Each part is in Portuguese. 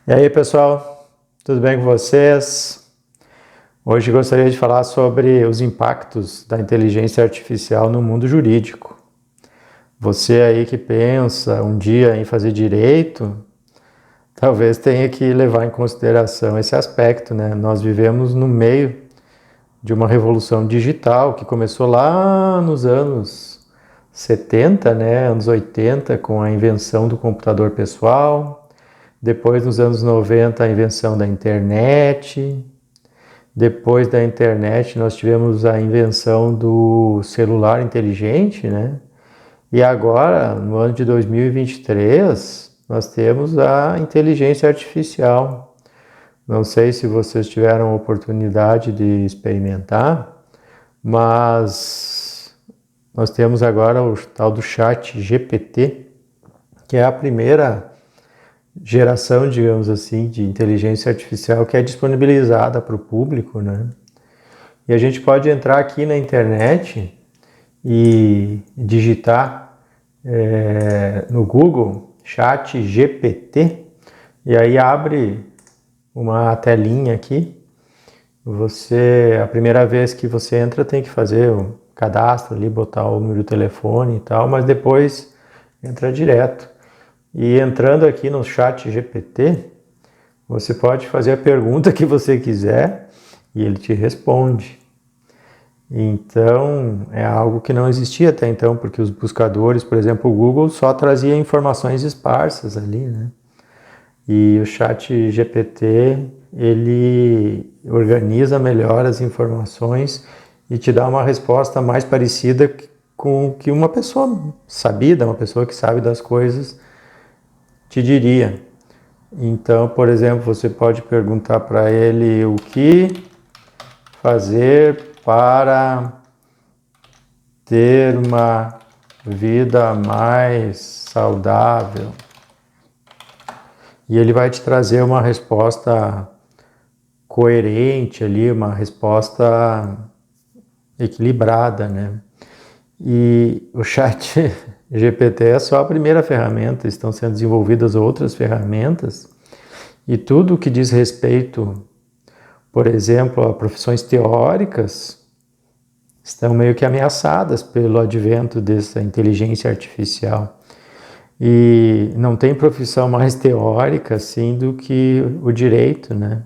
E aí, pessoal, tudo bem com vocês? Hoje gostaria de falar sobre os impactos da inteligência artificial no mundo jurídico. Você aí que pensa um dia em fazer direito, talvez tenha que levar em consideração esse aspecto, né? Nós vivemos no meio de uma revolução digital que começou lá nos anos 70, né? Anos 80, com a invenção do computador pessoal. Depois, nos anos 90, a invenção da internet. Depois da internet, nós tivemos a invenção do celular inteligente, né? E agora, no ano de 2023, nós temos a inteligência artificial. Não sei se vocês tiveram a oportunidade de experimentar, mas nós temos agora o tal do chat GPT, que é a primeira geração, digamos assim, de inteligência artificial que é disponibilizada para o público, né? E a gente pode entrar aqui na internet e digitar no Google Chat GPT e aí abre uma telinha aqui. A primeira vez que você entra tem que fazer o cadastro ali, botar o número do telefone e tal, mas depois entra direto. E entrando aqui no Chat GPT, você pode fazer a pergunta que você quiser e ele te responde. Então, é algo que não existia até então, porque os buscadores, por exemplo, o Google só trazia informações esparsas ali, né? E o Chat GPT, ele organiza melhor as informações e te dá uma resposta mais parecida com o que uma pessoa sabida, uma pessoa que sabe das coisas, te diria. Então, por exemplo, você pode perguntar para ele o que fazer para ter uma vida mais saudável. E ele vai te trazer uma resposta coerente ali, uma resposta equilibrada, né? E o chat GPT é só a primeira ferramenta, estão sendo desenvolvidas outras ferramentas e tudo que diz respeito, por exemplo, a profissões teóricas, estão meio que ameaçadas pelo advento dessa inteligência artificial. E não tem profissão mais teórica assim do que o direito, né?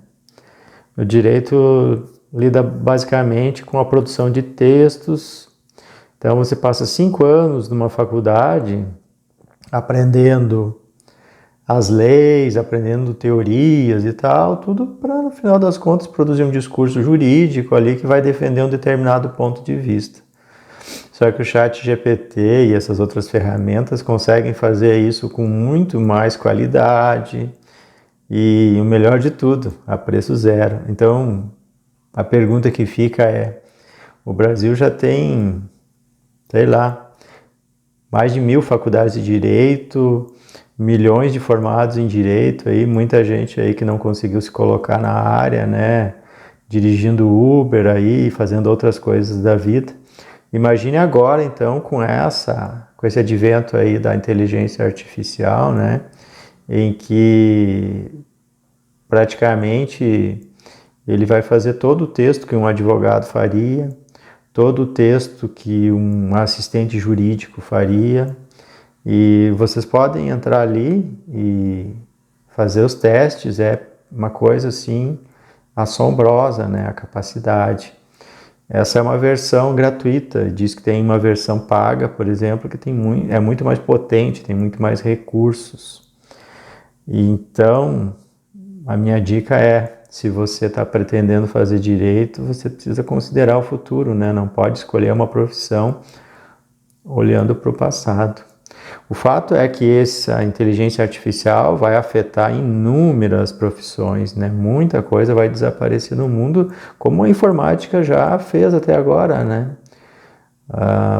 O direito lida basicamente com a produção de textos. Então você passa 5 anos numa faculdade aprendendo as leis, aprendendo teorias e tal, tudo para, no final das contas, produzir um discurso jurídico ali que vai defender um determinado ponto de vista. Só que o Chat GPT e essas outras ferramentas conseguem fazer isso com muito mais qualidade e o melhor de tudo, a preço zero. Então, a pergunta que fica é, o Brasil já tem, sei lá, mais de 1.000 faculdades de direito, milhões de formados em direito, aí, muita gente aí que não conseguiu se colocar na área, né, dirigindo Uber aí, fazendo outras coisas da vida. Imagine agora, então, com esse advento aí da inteligência artificial, né, em que praticamente ele vai fazer todo o texto que um advogado faria, todo o texto que um assistente jurídico faria, e vocês podem entrar ali e fazer os testes, é uma coisa assim assombrosa, né, a capacidade. Essa é uma versão gratuita, diz que tem uma versão paga, por exemplo, que é muito mais potente, tem muito mais recursos. Então, a minha dica é, se você está pretendendo fazer direito, você precisa considerar o futuro, né? Não pode escolher uma profissão olhando para o passado. O fato é que essa inteligência artificial vai afetar inúmeras profissões, né? Muita coisa vai desaparecer no mundo, como a informática já fez até agora, né?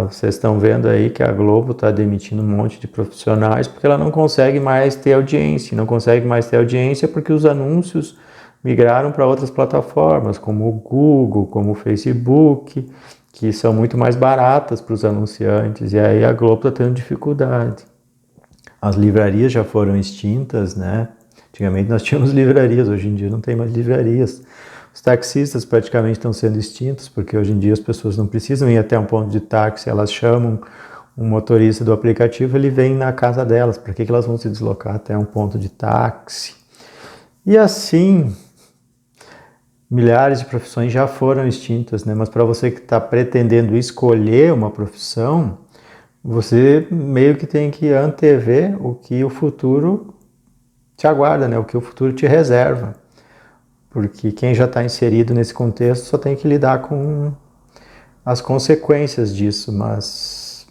Vocês estão vendo aí que a Globo está demitindo um monte de profissionais porque ela não consegue mais ter audiência. Não consegue mais ter audiência porque os anúncios migraram para outras plataformas, como o Google, como o Facebook, que são muito mais baratas para os anunciantes, e aí a Globo está tendo dificuldade. As livrarias já foram extintas, né? Antigamente nós tínhamos livrarias, hoje em dia não tem mais livrarias. Os taxistas praticamente estão sendo extintos, porque hoje em dia as pessoas não precisam ir até um ponto de táxi, elas chamam um motorista do aplicativo, ele vem na casa delas. Para que elas vão se deslocar até um ponto de táxi? E assim, milhares de profissões já foram extintas, né? Mas para você que está pretendendo escolher uma profissão, você meio que tem que antever o que o futuro te aguarda, né? O que o futuro te reserva. Porque quem já está inserido nesse contexto só tem que lidar com as consequências disso, mas,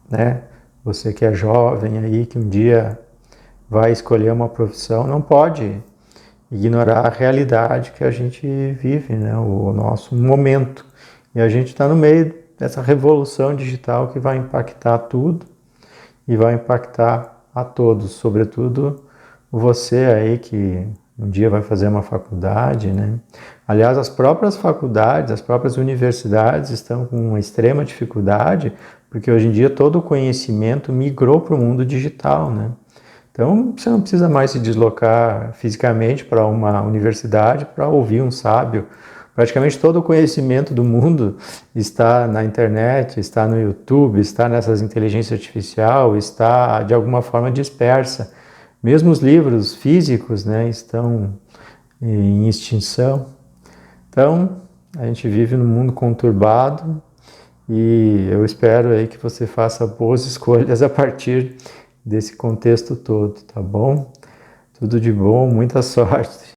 né? Você que é jovem aí, que um dia vai escolher uma profissão, não pode ignorar a realidade que a gente vive, né? O nosso momento. E a gente está no meio dessa revolução digital que vai impactar tudo e vai impactar a todos, sobretudo você aí que um dia vai fazer uma faculdade, né? Aliás, as próprias faculdades, as próprias universidades estão com uma extrema dificuldade, porque hoje em dia todo o conhecimento migrou para o mundo digital, né? Então, você não precisa mais se deslocar fisicamente para uma universidade para ouvir um sábio. Praticamente todo o conhecimento do mundo está na internet, está no YouTube, está nessas inteligências artificiais, está de alguma forma dispersa. Mesmo os livros físicos, né, estão em extinção. Então, a gente vive num mundo conturbado e eu espero aí que você faça boas escolhas a partir desse contexto todo, tá bom? Tudo de bom, muita sorte.